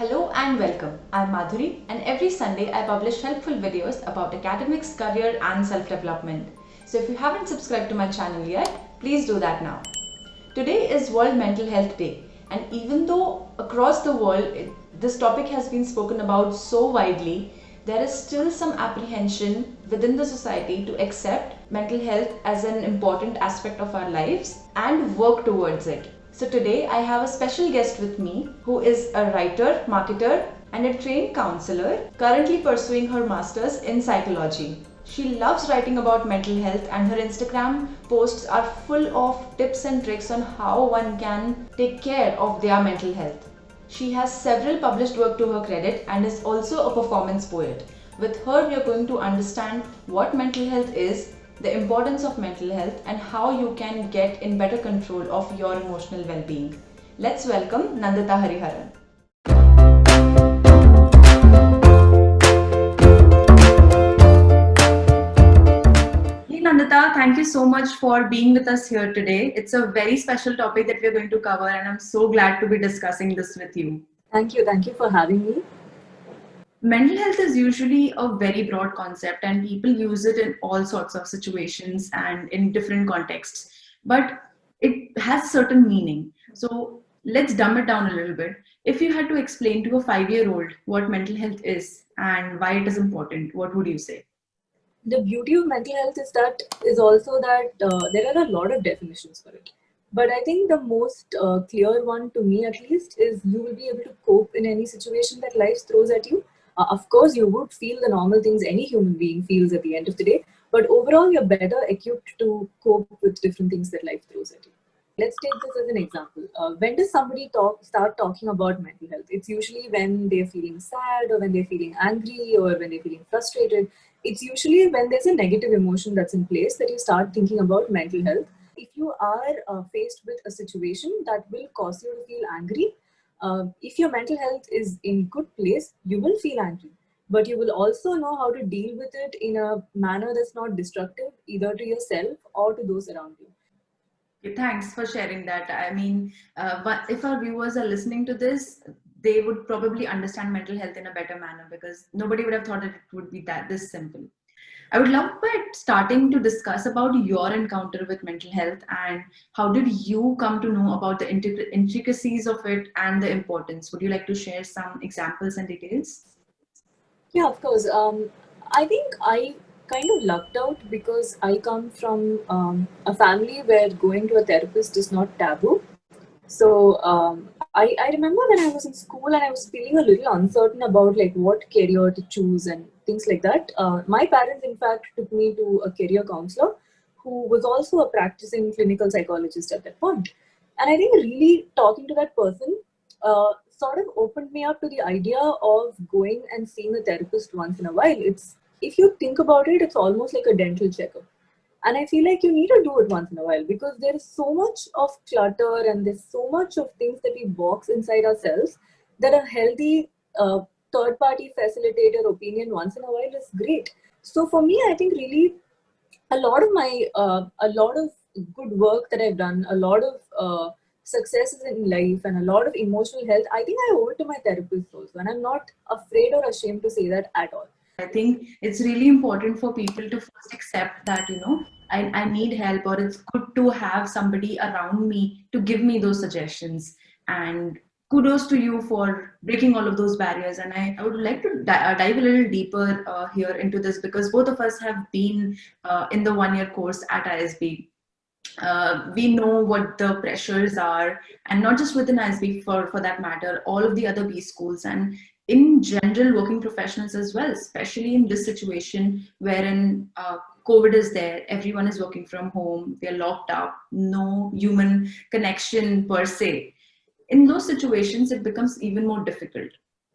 Hello and welcome. I'm Madhuri, and every Sunday I publish helpful videos about academics, career, and self development. So if you haven't subscribed to my channel yet, please do that now. Today is World Mental Health Day, and even though across the world this topic has been spoken about so widely, there is still some apprehension within the society to accept mental health as an important aspect of our lives and work towards it. So today I have a special guest with me who is a writer, marketer, and a trained counselor currently pursuing her master's in psychology. She loves writing about mental health, and her Instagram posts are full of tips and tricks on how one can take care of their mental health. She has several published work to her credit and is also a performance poet. With her, we are going to understand what mental health is, the importance of mental health, and how you can get in better control of your emotional well being. Let's welcome Nandita Hariharan. Hey Nandita, thank you so much for being with us here today. It's a very special topic that we're going to cover, and I'm so glad to be discussing this with you. Thank you. Thank you for having me. Mental health is usually a very broad concept, and people use it in all sorts of situations and in different contexts, but it has certain meaning. So let's dumb it down a little bit. If you had to explain to a 5-year old what mental health is and why it is important, what would you say? The beauty of mental health is also that there are a lot of definitions for it. But I think the most clear one to me, at least, is you will be able to cope in any situation that life throws at you. Of course, you would feel the normal things any human being feels at the end of the day, but overall, you're better equipped to cope with different things that life throws at you. Let's take this as an example. When does somebody start talking about mental health? It's usually when they're feeling sad, or when they're feeling angry, or when they're feeling frustrated. It's usually when there's a negative emotion that's in place that you start thinking about mental health. If you are faced with a situation that will cause you to feel angry, if your mental health is in good place, you will feel angry, but you will also know how to deal with it in a manner that's not destructive either to yourself or to those around you. Okay, thanks for sharing that. I mean, but if our viewers are listening to this, they would probably understand mental health in a better manner because nobody would have thought that it would be that this simple. I would love by starting to discuss about your encounter with mental health and how did you come to know about the intricacies of it and the importance. Would you like to share some examples and details? Yeah, of course. I think I kind of lucked out because I come from a family where going to a therapist is not taboo. So I remember when I was in school and I was feeling a little uncertain about like what career to choose and things like that. My parents, in fact, took me to a career counselor who was also a practicing clinical psychologist at that point. And I think really talking to that person sort of opened me up to the idea of going and seeing a therapist once in a while. It's if you think about it, it's almost like a dental checkup. And I feel like you need to do it once in a while because there is so much of clutter and there's so much of things that we box inside ourselves that a healthy third party facilitator opinion once in a while is great. So for me, I think really a lot of good work that I've done, a lot of successes in life, and a lot of emotional health. I think I owe it to my therapist also, and I'm not afraid or ashamed to say that at all. I think it's really important for people to first accept that, I need help or it's good to have somebody around me to give me those suggestions. And kudos to you for breaking all of those barriers. And I would like to dive a little deeper here into this because both of us have been in the 1 year course at ISB. We know what the pressures are, and not just within ISB, for that matter, all of the other B schools and in general working professionals as well, especially in this situation wherein COVID is there, everyone is working from home, they're locked up, no human connection per se. In those situations, it becomes even more difficult.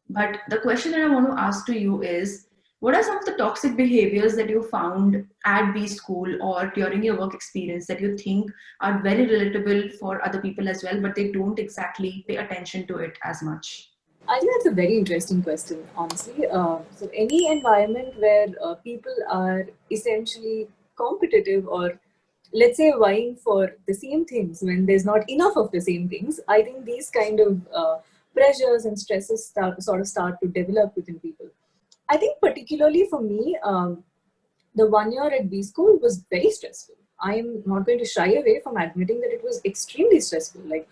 But the question that I want to ask to you is, what are some of the toxic behaviors that you found at B school or during your work experience that you think are very relatable for other people as well, but they don't exactly pay attention to it as much? I think that's a very interesting question, honestly. So, any environment where people are essentially competitive or, let's say, vying for the same things when there's not enough of the same things, I think these kind of pressures and stresses start to develop within people. I think particularly for me, the 1 year at B school was very stressful. I am not going to shy away from admitting that it was extremely stressful. Like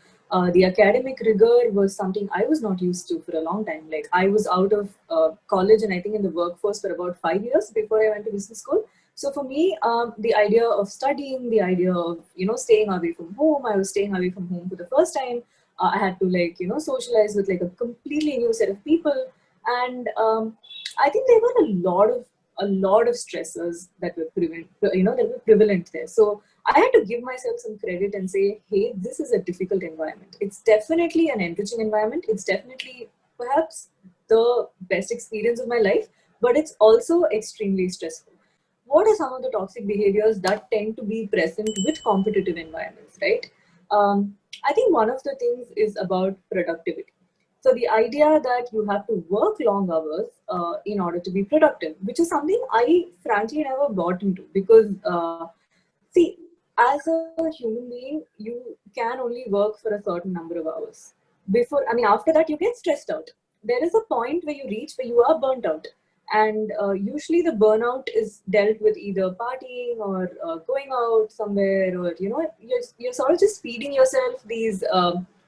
the academic rigor was something I was not used to for a long time. Like I was out of college and I think in the workforce for about 5 years before I went to business school. So for me, the idea of studying, the idea of staying away from home, I was staying away from home for the first time. I had to socialize with like a completely new set of people, and I think there were a lot of stressors that were prevalent there. So I had to give myself some credit and say, hey, this is a difficult environment. It's definitely an enriching environment. It's definitely perhaps the best experience of my life, but it's also extremely stressful. What are some of the toxic behaviors that tend to be present with competitive environments, right? I think one of the things is about productivity. So the idea that you have to work long hours in order to be productive, which is something I frankly never bought into, because see, as a human being, you can only work for a certain number of hours. After that, you get stressed out. There is a point where you reach where you are burnt out. And usually the burnout is dealt with either partying or going out somewhere, or, you're sort of just feeding yourself these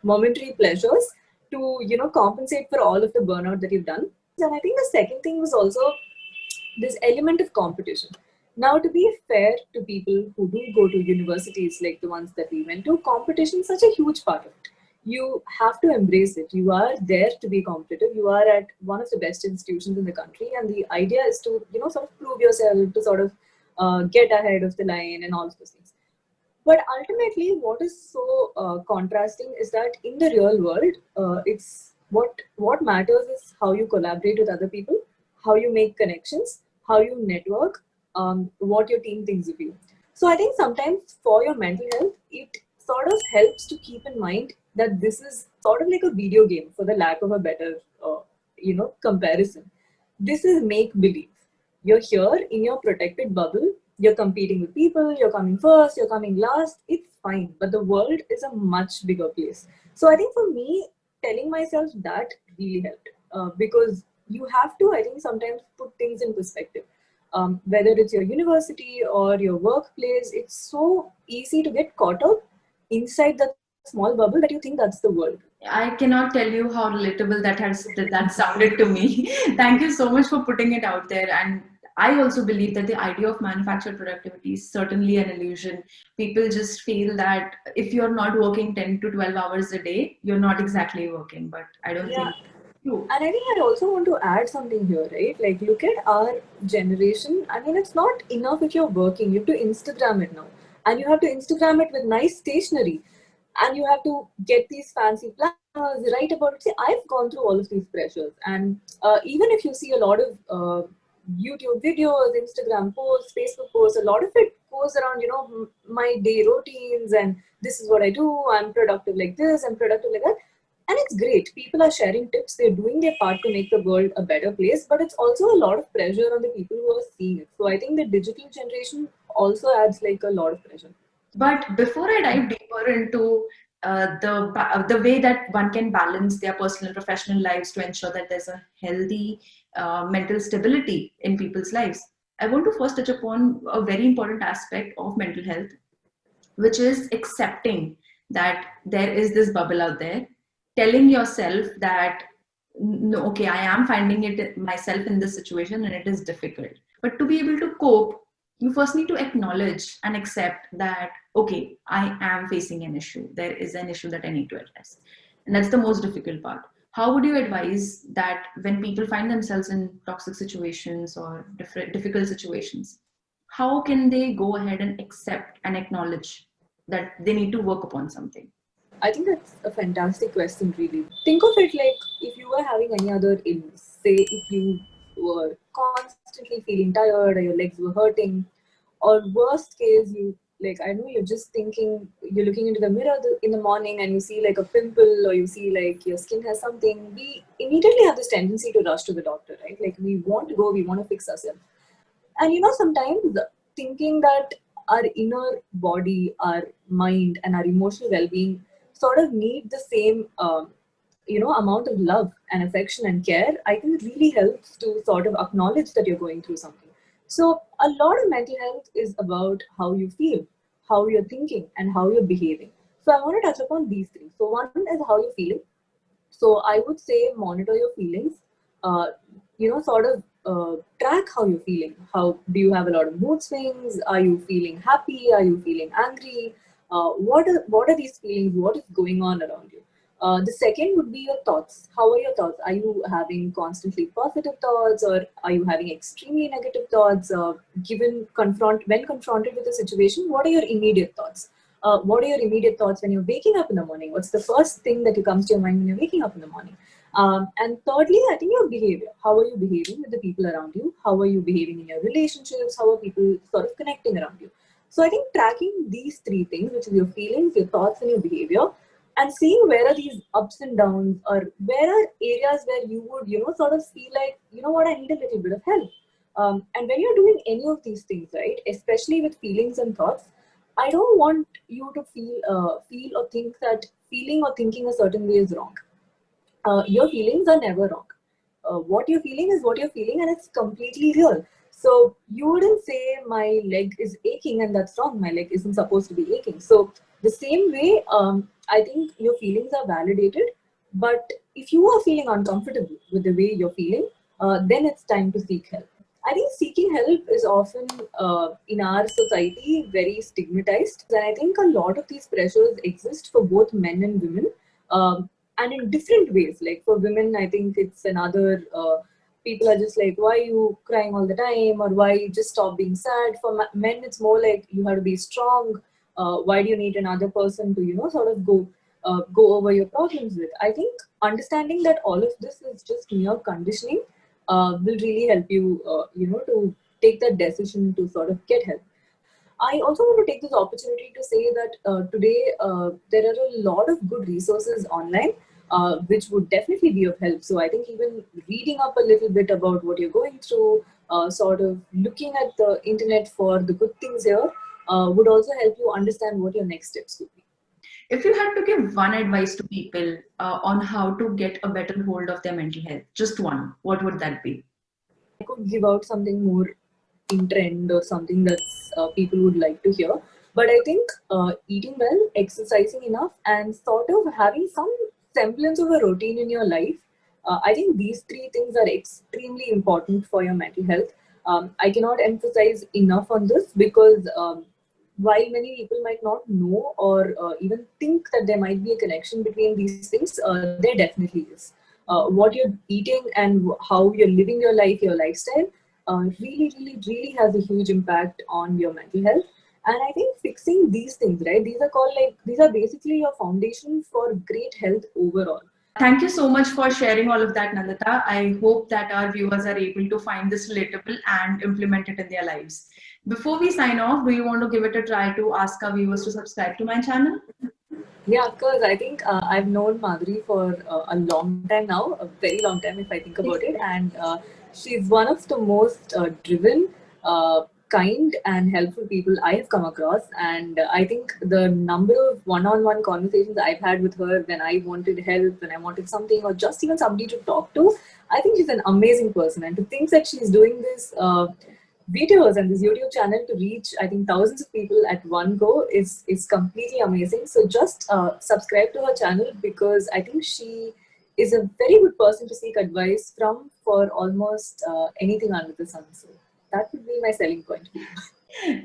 momentary pleasures to, compensate for all of the burnout that you've done. And I think the second thing was also this element of competition. Now, to be fair to people who do go to universities like the ones that we went to, competition is such a huge part of it. You have to embrace it. You are there to be competitive. You are at one of the best institutions in the country, and the idea is to, sort of prove yourself, to sort of get ahead of the line and all those things. But ultimately, what is so contrasting is that in the real world, it's what matters is how you collaborate with other people, how you make connections, how you network, what your team thinks of you. So I think sometimes for your mental health, it sort of helps to keep in mind that this is sort of like a video game, for the lack of a better, comparison. This is make believe. You're here in your protected bubble. You're competing with people. You're coming first. You're coming last. It's fine, but the world is a much bigger place. So I think for me, telling myself that really helped, because you have to, I think, sometimes put things in perspective. Whether it's your university or your workplace, it's so easy to get caught up inside that small bubble that you think that's the world. I cannot tell you how relatable that sounded to me. Thank you so much for putting it out there. And I also believe that the idea of manufactured productivity is certainly an illusion. People just feel that if you're not working 10 to 12 hours a day, you're not exactly working. But I don't Yeah. think true. And I think I also want to add something here, right? Like, look at our generation. I mean, it's not enough if you're working. You have to Instagram it now. And you have to Instagram it with nice stationery. And you have to get these fancy planners, write about it. See, I've gone through all of these pressures. And even if you see a lot of YouTube videos, Instagram posts, Facebook posts, a lot of it goes around, my day routines, and this is what I do. I'm productive like this, I'm productive like that. And it's great. People are sharing tips. They're doing their part to make the world a better place. But it's also a lot of pressure on the people who are seeing it. So I think the digital generation also adds like a lot of pressure. But before I dive deeper into the way that one can balance their personal and professional lives to ensure that there's a healthy mental stability in people's lives, I want to first touch upon a very important aspect of mental health, which is accepting that there is this bubble out there, telling yourself that no, okay, I am finding it myself in this situation and it is difficult. But to be able to cope, you first need to acknowledge and accept that, okay, I am facing an issue. There is an issue that I need to address. And that's the most difficult part. How would you advise that when people find themselves in toxic situations or difficult situations? How can they go ahead and accept and acknowledge that they need to work upon something? I think that's a fantastic question, really. Think of it like if you were having any other illness, say if you were constantly feeling tired or your legs were hurting, or worst case, I know you're just thinking, you're looking into the mirror in the morning and you see like a pimple, or you see like your skin has something. We immediately have this tendency to rush to the doctor, right? Like we want to go, we want to fix ourselves. And sometimes thinking that our inner body, our mind, and our emotional well being sort of need the same amount of love and affection and care, I think it really helps to sort of acknowledge that you're going through something. So a lot of mental health is about how you feel, how you're thinking, and how you're behaving. So I want to touch upon these things. So one is how you're feeling. So I would say monitor your feelings. uh, sort of track how you're feeling. How do you have a lot of mood swings? Are you feeling happy? Are you feeling angry? What are these feelings? What is going on around you? The second would be your thoughts. How are your thoughts? Are you having constantly positive thoughts, or are you having extremely negative thoughts? When confronted with a situation, what are your immediate thoughts? What are your immediate thoughts when you're waking up in the morning? What's the first thing that comes to your mind when you're waking up in the morning? And thirdly, I think your behavior. How are you behaving with the people around you? How are you behaving in your relationships? How are people sort of connecting around you? So I think tracking these three things, which is your feelings, your thoughts, and your behavior, and seeing where are these ups and downs, or where are areas where you would, sort of feel like, what, I need a little bit of help. And when you're doing any of these things, right, especially with feelings and thoughts, I don't want you to feel or think that feeling or thinking a certain way is wrong. Your feelings are never wrong. What you're feeling is what you're feeling, and it's completely real. So you wouldn't say my leg is aching and that's wrong. My leg isn't supposed to be aching. So the same way, I think your feelings are validated. But if you are feeling uncomfortable with the way you're feeling, then it's time to seek help. I think seeking help is often in our society very stigmatized, and I think a lot of these pressures exist for both men and women. And in different ways. Like for women, I think it's another. People are just like, why are you crying all the time, or why you just stop being sad. For men, it's more like you have to be strong. Why do you need another person to, sort of go over your problems with? I think understanding that all of this is just mere conditioning will really help you, to take that decision to sort of get help. I also want to take this opportunity to say that today there are a lot of good resources online, which would definitely be of help. So I think even reading up a little bit about what you're going through, sort of looking at the internet for the good things here, would also help you understand what your next steps could be. If you had to give one advice to people on how to get a better hold of their mental health, just one, what would that be? I could give out something more in trend or something that's people would like to hear. But I think eating well, exercising enough, and sort of having some semblance of a routine in your life, I think these three things are extremely important for your mental health. I cannot emphasize enough on this because while many people might not know or even think that there might be a connection between these things, there definitely is. What you're eating and how you're living your life, your lifestyle, really, really, really has a huge impact on your mental health. And I think fixing these things, right? These are basically your foundation for great health overall. Thank you so much for sharing all of that, Nandita. I hope that our viewers are able to find this relatable and implement it in their lives. Before we sign off, do you want to give it a try to ask our viewers to subscribe to my channel? Yeah, of course. I think I've known Madhuri for a long time now, a very long time if I think about it. And she's one of the most driven, kind, and helpful people I have come across. And I think the number of one-on-one conversations I've had with her when I wanted help, when I wanted something, or just even somebody to talk to, I think she's an amazing person. And to think that she's doing this. Videos and this YouTube channel to reach, I think, thousands of people at one go is completely amazing. So just subscribe to her channel because I think she is a very good person to seek advice from for almost anything under the sun. So that would be my selling point.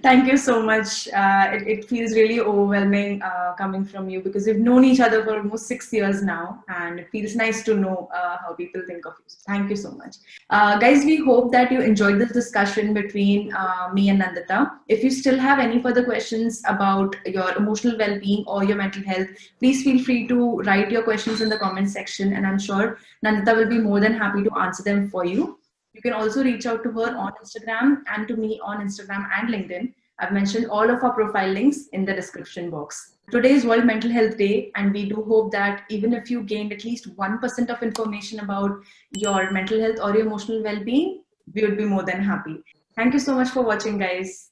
Thank you so much. It feels really overwhelming coming from you because we've known each other for almost 6 years now, and it feels nice to know how people think of you. So thank you so much. Guys, we hope that you enjoyed this discussion between me and Nandita. If you still have any further questions about your emotional well-being or your mental health, please feel free to write your questions in the comment section, and I'm sure Nandita will be more than happy to answer them for you. You can also reach out to her on Instagram and to me on Instagram and LinkedIn. I've mentioned all of our profile links in the description box. Today is World Mental Health Day, and we do hope that even if you gained at least 1% of information about your mental health or your emotional well-being, we would be more than happy. Thank you so much for watching, guys.